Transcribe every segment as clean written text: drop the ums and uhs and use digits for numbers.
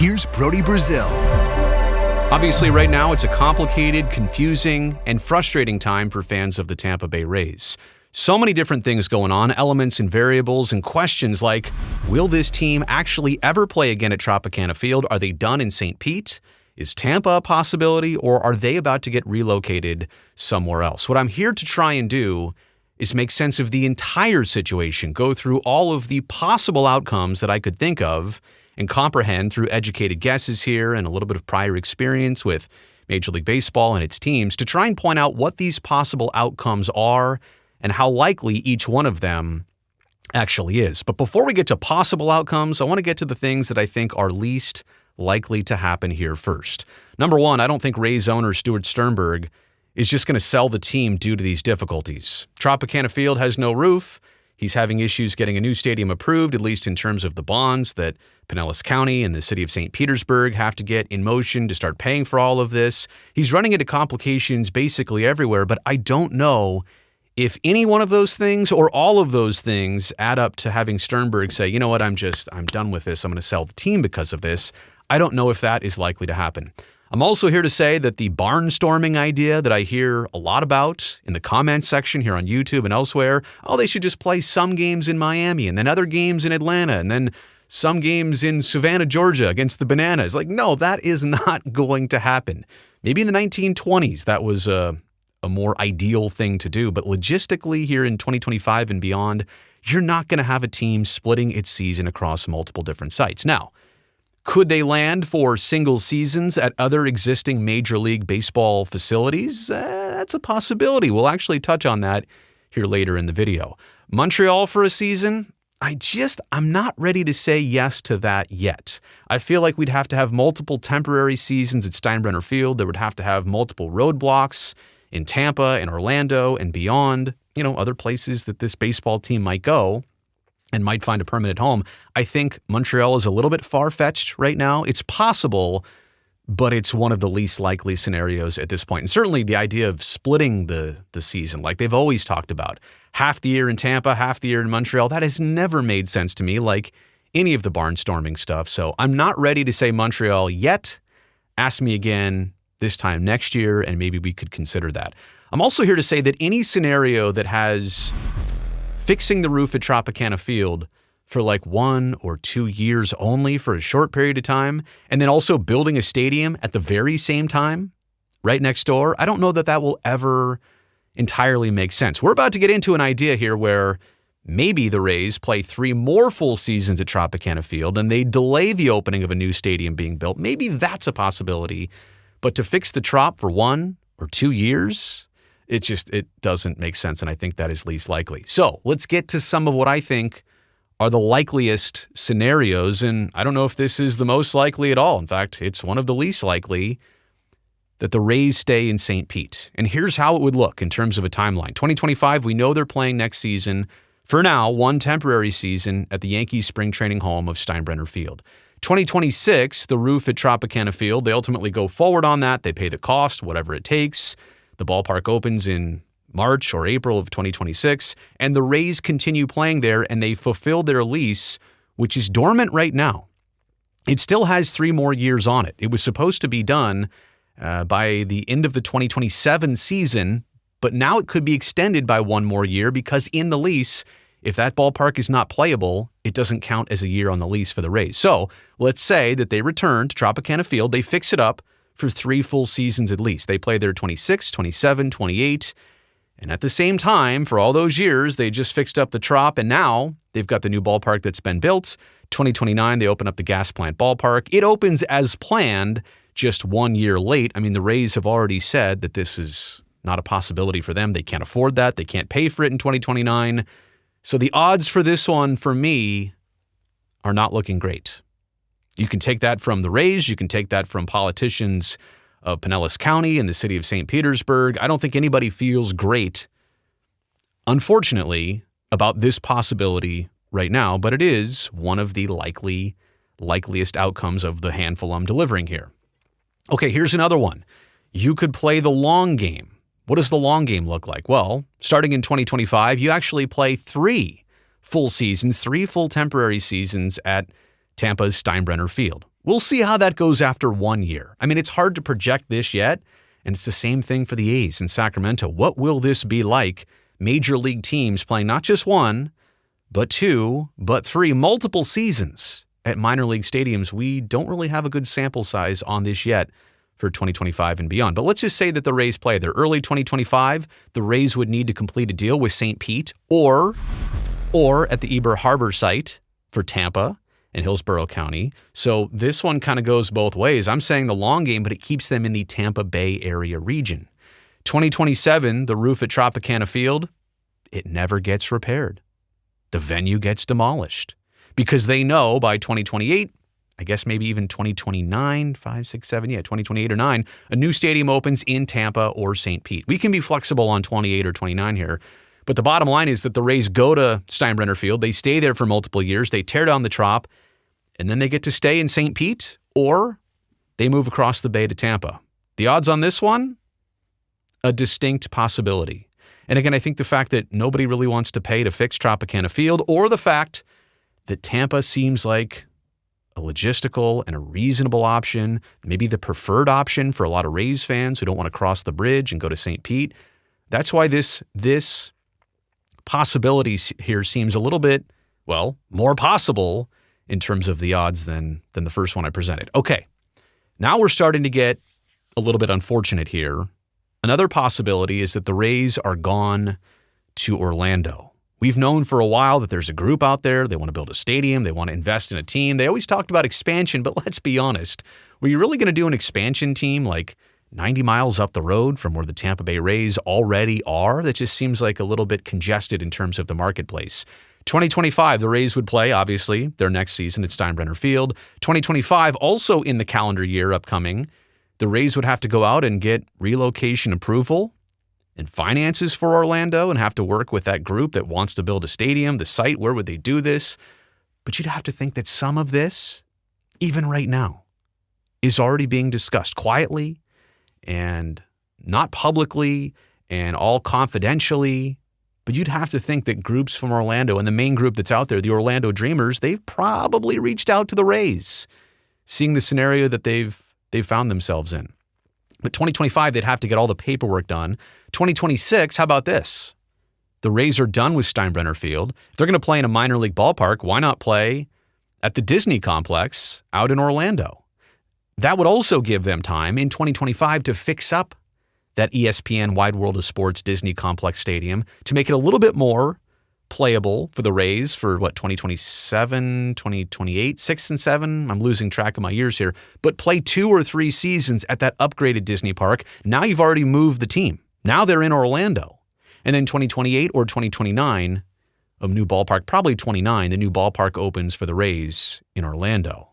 Here's Brody Brazil. Obviously, right now, it's a complicated, confusing, and frustrating time for fans of the Tampa Bay Rays. So many different things going on, elements and variables, and questions like, will this team actually ever play again at Tropicana Field? Are they done in St. Pete? Is Tampa a possibility, or are they about to get relocated somewhere else? What I'm here to try and do is make sense of the entire situation, go through all of the possible outcomes that I could think of, and comprehend through educated guesses here and a little bit of prior experience with Major League Baseball and its teams to try and point out what these possible outcomes are and how likely each one of them actually is. But before we get to possible outcomes, I want to get to the things that I think are least likely to happen here first. Number one, I don't think Rays owner Stuart Sternberg is just going to sell the team due to these difficulties. Tropicana Field has no roof. He's having issues getting a new stadium approved, at least in terms of the bonds that Pinellas County and the city of St. Petersburg have to get in motion to start paying for all of this. He's running into complications basically everywhere, but I don't know if any one of those things or all of those things add up to having Sternberg say, you know what, I'm done with this. I'm going to sell the team because of this. I don't know if that is likely to happen. I'm also here to say that the barnstorming idea that I hear a lot about in the comments section here on YouTube and elsewhere, they should just play some games in Miami and then other games in Atlanta and then some games in Savannah, Georgia against the Bananas. Like, no, that is not going to happen. Maybe in the 1920s, that was a more ideal thing to do. But logistically here in 2025 and beyond, you're not going to have a team splitting its season across multiple different sites. Now, could they land for single seasons at other existing Major League Baseball facilities? That's a possibility. We'll actually touch on that here later in the video. Montreal for a season? I'm not ready to say yes to that yet. I feel like we'd have to have multiple temporary seasons at Steinbrenner Field. There would have to have multiple roadblocks in Tampa and Orlando and beyond, other places that this baseball team might go and might find a permanent home. I think Montreal is a little bit far-fetched right now. It's possible, but it's one of the least likely scenarios at this point. And certainly the idea of splitting the season, like they've always talked about, half the year in Tampa, half the year in Montreal, that has never made sense to me, like any of the barnstorming stuff. So I'm not ready to say Montreal yet. Ask me again this time next year, and maybe we could consider that. I'm also here to say that any scenario that has fixing the roof at Tropicana Field for like 1 or 2 years only for a short period of time, and then also building a stadium at the very same time right next door, I don't know that that will ever entirely make sense. We're about to get into an idea here where maybe the Rays play 3 more full seasons at Tropicana Field and they delay the opening of a new stadium being built. Maybe that's a possibility. But to fix the Trop for 1 or 2 years, it doesn't make sense, and I think that is least likely. So let's get to some of what I think are the likeliest scenarios, and I don't know if this is the most likely at all. In fact, it's one of the least likely that the Rays stay in St. Pete. And here's how it would look in terms of a timeline. 2025, we know they're playing next season. For now, 1 temporary season at the Yankees spring training home of Steinbrenner Field. 2026, the roof at Tropicana Field, they ultimately go forward on that. They pay the cost, whatever it takes. The ballpark opens in March or April of 2026, and the Rays continue playing there, and they fulfill their lease, which is dormant right now. It still has 3 more years on it. It was supposed to be done by the end of the 2027 season, but now it could be extended by 1 more year because in the lease, if that ballpark is not playable, it doesn't count as a year on the lease for the Rays. So let's say that they return to Tropicana Field, they fix it up for 3 full seasons at least. They play there 26, 27, 28, and at the same time, for all those years, they just fixed up the Trop, and now they've got the new ballpark that's been built. 2029, they open up the gas plant ballpark. It opens as planned, just 1 year late. I mean, the Rays have already said that this is not a possibility for them. They can't afford that. They can't pay for it in 2029. So the odds for this one, for me, are not looking great. You can take that from the Rays. You can take that from politicians of Pinellas County and the city of St. Petersburg. I don't think anybody feels great, unfortunately, about this possibility right now, but it is one of the likeliest outcomes of the handful I'm delivering here. Okay, here's another one. You could play the long game. What does the long game look like? Well, starting in 2025, you actually play 3 full seasons, 3 full temporary seasons at Tampa's Steinbrenner Field. We'll see how that goes after 1 year. I mean, it's hard to project this yet, and it's the same thing for the A's in Sacramento. What will this be like? Major league teams playing not just one, but two, but three, multiple seasons at minor league stadiums. We don't really have a good sample size on this yet for 2025 and beyond. But let's just say that the Rays play there early 2025. The Rays would need to complete a deal with St. Pete or at the Eber Harbor site for Tampa and Hillsborough County. So this one kind of goes both ways. I'm saying the long game, but it keeps them in the Tampa Bay area region. 2027, the roof at Tropicana Field, it never gets repaired. The venue gets demolished because they know by 2028, I guess maybe even 2029, 2028 or 9, a new stadium opens in Tampa or St. Pete. We can be flexible on 28 or 29 here, but the bottom line is that the Rays go to Steinbrenner Field, they stay there for multiple years, they tear down the Trop, and then they get to stay in St. Pete, or they move across the bay to Tampa. The odds on this one? A distinct possibility. And again, I think the fact that nobody really wants to pay to fix Tropicana Field, or the fact that Tampa seems like a logistical and a reasonable option, maybe the preferred option for a lot of Rays fans who don't want to cross the bridge and go to St. Pete. That's why this possibility here seems a little bit, well, more possible in terms of the odds than the first one I presented. Okay, now we're starting to get a little bit unfortunate here. Another possibility is that the Rays are gone to Orlando. We've known for a while that there's a group out there. They want to build a stadium. They want to invest in a team. They always talked about expansion, but let's be honest. Were you really going to do an expansion team like 90 miles up the road from where the Tampa Bay Rays already are? That just seems like a little bit congested in terms of the marketplace. 2025, the Rays would play, obviously, their next season at Steinbrenner Field. 2025, also in the calendar year upcoming, the Rays would have to go out and get relocation approval and finances for Orlando and have to work with that group that wants to build a stadium, the site, where would they do this? But you'd have to think that some of this, even right now, is already being discussed quietly and not publicly and all confidentially. But you'd have to think that groups from Orlando, and the main group that's out there, the Orlando Dreamers, they've probably reached out to the Rays, seeing the scenario that they've found themselves in. But 2025, they'd have to get all the paperwork done. 2026, how about this? The Rays are done with Steinbrenner Field. If they're going to play in a minor league ballpark, why not play at the Disney complex out in Orlando? That would also give them time in 2025 to fix up that ESPN Wide World of Sports Disney complex stadium to make it a little bit more playable for the Rays for 2027, 2028, 6 and 7. I'm losing track of my years here, but play 2 or 3 seasons at that upgraded Disney park. Now you've already moved the team. Now they're in Orlando. And then 2028 or 2029, a new ballpark, probably 29, the new ballpark opens for the Rays in Orlando.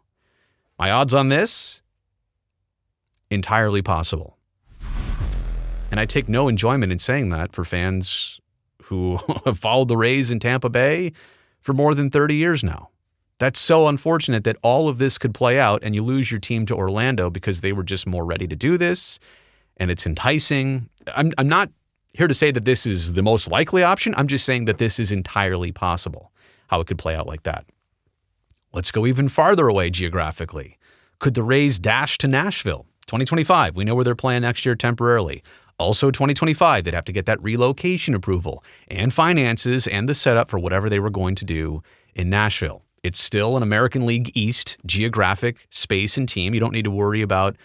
My odds on this? Entirely possible. And I take no enjoyment in saying that for fans who have followed the Rays in Tampa Bay for more than 30 years now. That's so unfortunate that all of this could play out and you lose your team to Orlando because they were just more ready to do this, and it's enticing. I'm not here to say that this is the most likely option. I'm just saying that this is entirely possible, how it could play out like that. Let's go even farther away geographically. Could the Rays dash to Nashville? 2025, we know where they're playing next year temporarily. Also 2025, they'd have to get that relocation approval and finances and the setup for whatever they were going to do in Nashville. It's still an American League East geographic space and team. You don't need to worry about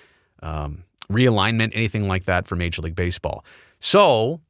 realignment, anything like that for Major League Baseball. So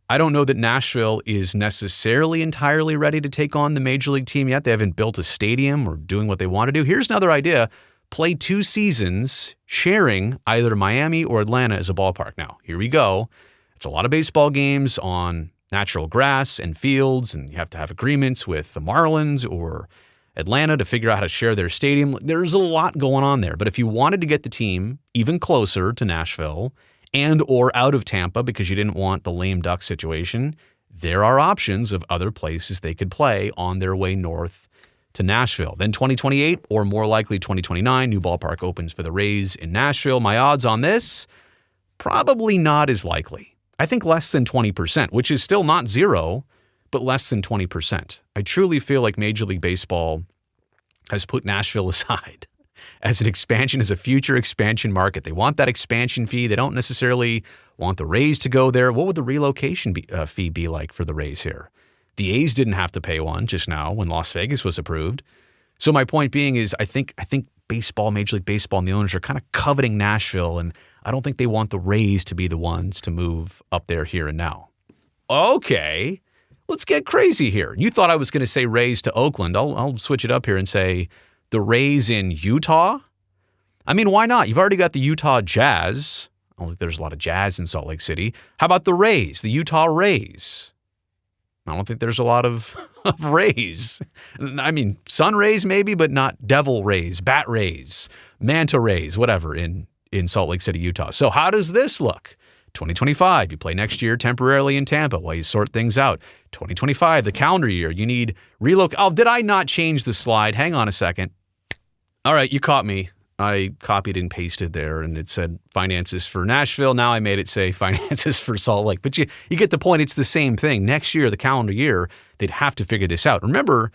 I don't know that Nashville is necessarily entirely ready to take on the Major League team yet. They haven't built a stadium or doing what they want to do. Here's another idea. Play 2 seasons sharing either Miami or Atlanta as a ballpark. Now, here we go. It's a lot of baseball games on natural grass and fields, and you have to have agreements with the Marlins or Atlanta to figure out how to share their stadium. There's a lot going on there. But if you wanted to get the team even closer to Nashville and or out of Tampa because you didn't want the lame duck situation, there are options of other places they could play on their way north to Nashville. Then 2028, or more likely 2029, new ballpark opens for the Rays in Nashville. My odds on this? Probably not as likely. I think less than 20%, which is still not zero, but less than 20%. I truly feel like Major League Baseball has put Nashville aside as an expansion, as a future expansion market. They want that expansion fee. They don't necessarily want the Rays to go there. What would the relocation fee be like for the Rays here? The A's didn't have to pay one just now when Las Vegas was approved. So my point being is I think baseball, Major League Baseball, and the owners are kind of coveting Nashville, and I don't think they want the Rays to be the ones to move up there here and now. Okay, let's get crazy here. You thought I was going to say Rays to Oakland. I'll switch it up here and say the Rays in Utah. I mean, why not? You've already got the Utah Jazz. I don't think there's a lot of Jazz in Salt Lake City. How about the Rays, the Utah Rays? I don't think there's a lot of Rays. I mean, Sun Rays maybe, but not Devil Rays, Bat Rays, Manta Rays, whatever in Salt Lake City, Utah. So how does this look? 2025, you play next year temporarily in Tampa while you sort things out. 2025, the calendar year, you need relocate. Oh, did I not change the slide? Hang on a second. All right, you caught me. I copied and pasted there, and it said finances for Nashville. Now I made it say finances for Salt Lake. But you get the point. It's the same thing. Next year, the calendar year, they'd have to figure this out. Remember,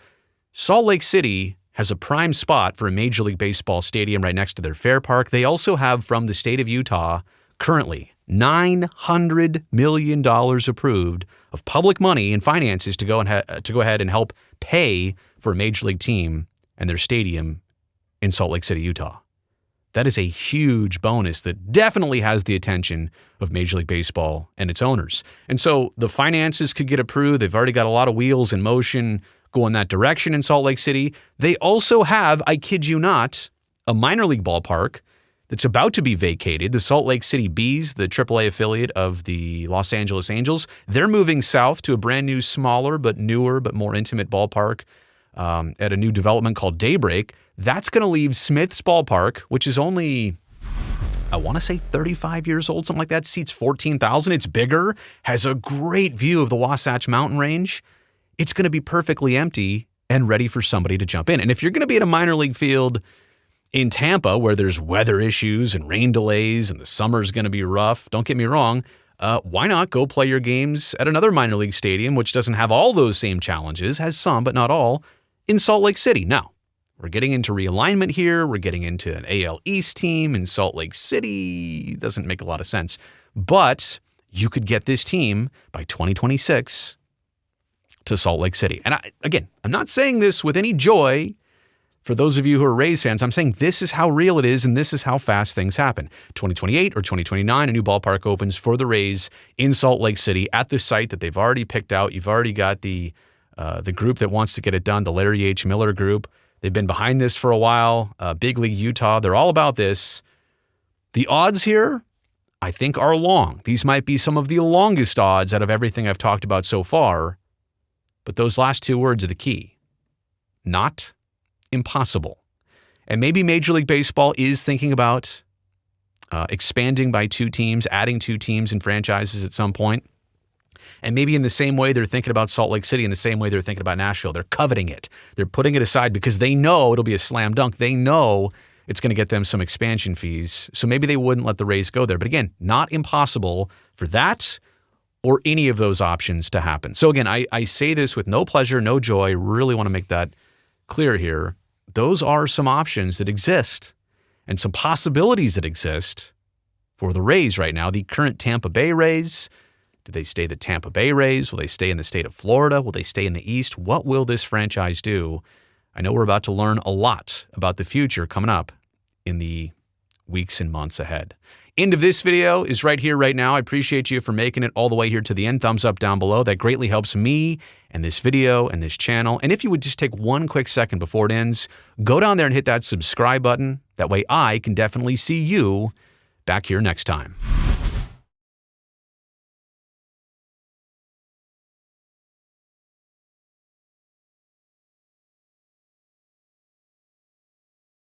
Salt Lake City has a prime spot for a Major League Baseball stadium right next to their Fair Park. They also have, from the state of Utah, currently $900 million approved of public money and finances to go ahead and help pay for a Major League team and their stadium in Salt Lake City, Utah. That is a huge bonus that definitely has the attention of Major League Baseball and its owners. And so the finances could get approved. They've already got a lot of wheels in motion going that direction in Salt Lake City. They also have, I kid you not, a minor league ballpark that's about to be vacated. The Salt Lake City Bees, the AAA affiliate of the Los Angeles Angels, they're moving south to a brand new, smaller but newer but more intimate ballpark at a new development called Daybreak. That's going to leave Smith's Ballpark, which is only, I want to say 35 years old, something like that, seats 14,000. It's bigger, has a great view of the Wasatch Mountain Range. It's going to be perfectly empty and ready for somebody to jump in. And if you're going to be at a minor league field in Tampa where there's weather issues and rain delays and the summer's going to be rough, don't get me wrong, why not go play your games at another minor league stadium, which doesn't have all those same challenges, has some but not all, in Salt Lake City. Now, we're getting into realignment here. We're getting into an AL East team in Salt Lake City. Doesn't make a lot of sense. But you could get this team by 2026 to Salt Lake City. And I'm not saying this with any joy for those of you who are Rays fans. I'm saying this is how real it is, and this is how fast things happen. 2028 or 2029, a new ballpark opens for the Rays in Salt Lake City at the site that they've already picked out. You've already got the group that wants to get it done, the Larry H. Miller Group. They've been behind this for a while. Big League Utah, they're all about this. The odds here, I think, are long. These might be some of the longest odds out of everything I've talked about so far. But those last two words are the key. Not impossible. And maybe Major League Baseball is thinking about expanding by two teams, adding two teams and franchises at some point. And maybe in the same way they're thinking about Salt Lake City, in the same way they're thinking about Nashville. They're coveting it. They're putting it aside because they know it'll be a slam dunk. They know it's going to get them some expansion fees. So maybe they wouldn't let the Rays go there. But again, not impossible for that or any of those options to happen. So again, I say this with no pleasure, no joy. Really want to make that clear here. Those are some options that exist and some possibilities that exist for the Rays right now. The current Tampa Bay Rays. Do they stay the Tampa Bay Rays? Will they stay in the state of Florida? Will they stay in the East? What will this franchise do? I know we're about to learn a lot about the future coming up in the weeks and months ahead. End of this video is right here, right now. I appreciate you for making it all the way here to the end. Thumbs up down below. That greatly helps me and this video and this channel. And if you would just take one quick second before it ends, go down there and hit that subscribe button. That way I can definitely see you back here next time.